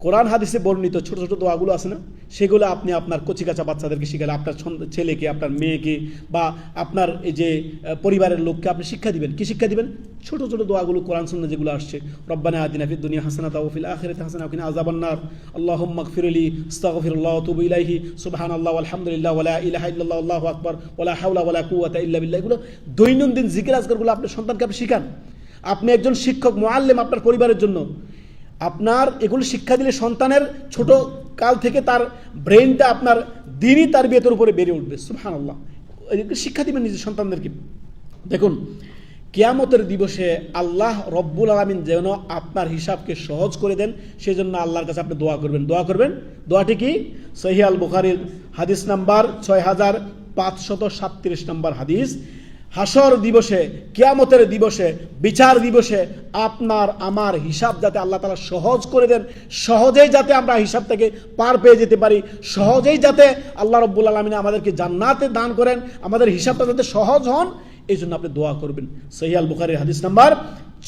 কোরআন হাদিসে বর্ণিত ছোট ছোট দোয়াগুলো আছে না, সেগুলো আপনি আপনার কচিকাচা বাচ্চাদেরকে শিখালে, আপনার ছেলেকে, আপনার মেয়েকে বা আপনার এই যে পরিবারের লোককে আপনি শিক্ষা দিবেন। কি শিক্ষা দিবেন? ছোট ছোট দোয়াগুলো কোরআন সুন্নাহ যেগুলো আসছে, রব্বানা আতিনা ফিদ দুনিয়া হাসানাতাও ওয়া ফিল আখিরাতি হাসানাতাও ওয়া কিনা আযাবান্নার, আল্লাহুম্মা ইগফিরলি, আস্তাগফিরুল্লাহ ওয়া আতুবু ইলাইহি, সুবহানাল্লাহ ওয়ালহামদুলিল্লাহ ওয়া লা ইলাহা ইল্লাল্লাহ আল্লাহু আকবার ওয়া লা হাওলা ওয়া লা কুওয়াতা ইল্লা বিল্লাহ। এগুলো দৈনন্দিন জিকির আজকারগুলো আপনার সন্তানকে আপনি শিখান। আপনি একজন শিক্ষক, মুআল্লিম আপনার পরিবারের জন্য, আপনার এগুলো শিক্ষা দিলে সন্তানের ছোট কাল থেকে তার ব্রেনটা আপনার দিনই তার বিয়েতের উপরে বেড়ে উঠবে। সুবহানাল্লাহ, এগুলো শিক্ষা দিবেন নিজের সন্তানদেরকে। দেখুন, কিয়ামতের দিবসে আল্লাহ রব্বুল আলামিন যেন আপনার হিসাবকে সহজ করে দেন, সেজন্য আল্লাহর কাছে আপনি দোয়া করবেন। দোয়া করবেন, দোয়াটি কি? সহিহ আল বুখারীর হাদিস নাম্বার 6537 নম্বর হাদিস। হাসর দিবসে, কিয়ামতের দিবসে, বিচার দিবসে আপনার আমার হিসাব যাতে আল্লাহ তাআলা সহজ করে দেন, সহজেই যাতে আমরা হিসাব থেকে পার পেয়ে যেতে পারি, সহজেই যাতে আল্লাহ রব্বুল আলামিন আমাদেরকে জান্নাতে দান করেন, আমাদের হিসাবটা যাতে সহজ হন, এই জন্য আপনি দোয়া করবেন। সহিহ আল বুখারীর হাদিস নাম্বার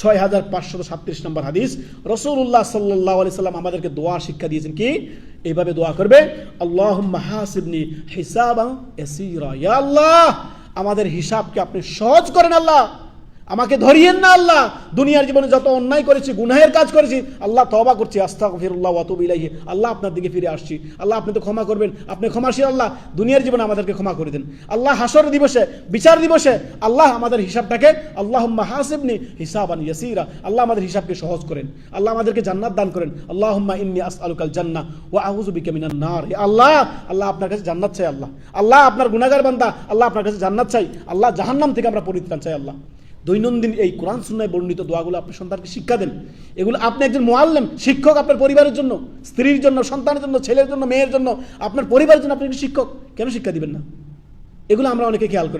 6537 নম্বর হাদিস। রাসূলুল্লাহ সাল্লাল্লাহু আলাইহি সাল্লাম আমাদেরকে দোয়া শিক্ষা দিয়েছেন। কি? এইভাবে দোয়া করবে, আল্লাহুম্মা হাসিবনি হিসাবান ইয়াসীরা। ইয়া আল্লাহ, আমাদের হিসাবকে আপনি সহজ করেন আল্লাহ, আমাকে ধরিয়েন না আল্লাহ। দুনিয়ার জীবনে যত অন্যায় করেছি, গুনাহের কাজ করেছি, আল্লাহ তওবা করছি, আস্তাগফিরুল্লাহ ওয়া আতুবু ইলাইহি, আল্লাহ আপনার দিকে ফিরে আসছি, আল্লাহ আপনি তো ক্ষমা করবেন, আপনি ক্ষমাশীল আল্লাহ, দুনিয়ার জীবনে আমাদেরকে ক্ষমা করে দেন আল্লাহ। হাসর দিবসে, বিচার দিবসে আল্লাহ আমাদের হিসাবটাকে, আল্লাহুম্মা হাসিবনি হিসাবান ইয়াসীরা, আল্লাহ আমাদের হিসাবকে সহজ করেন, আল্লাহ আমাদেরকে জান্নাত দান করেন। আল্লাহুম্মা ইন্নী আসআলুকাল জান্নাহ ওয়া আউযু বিকা মিনান নার। আল্লাহ, আল্লাহ আপনার কাছে জান্নাত চাই আল্লাহ, আল্লাহ আপনার গুনাহগার বান্দা, আল্লাহ আপনার কাছে জান্নাত চাই আল্লাহ, জাহান্নাম থেকে আমরা পরিত্রাণ চাই আল্লাহ। দৈনন্দিন এই কোরআন সুন্নাহয় বর্ণিত দোয়াগুলো আপনি সন্তানকে শিক্ষা দেন। এগুলো আপনি একজন মুআল্লিম, শিক্ষক, আপনার পরিবারের জন্য, স্ত্রীর জন্য, সন্তানের জন্য, ছেলের জন্য, মেয়ের জন্য, আপনার পরিবারের জন্য আপনি একজন শিক্ষক, কেন শিক্ষা দিবেন না? এগুলো আমরা অনেকে খেয়াল করি না।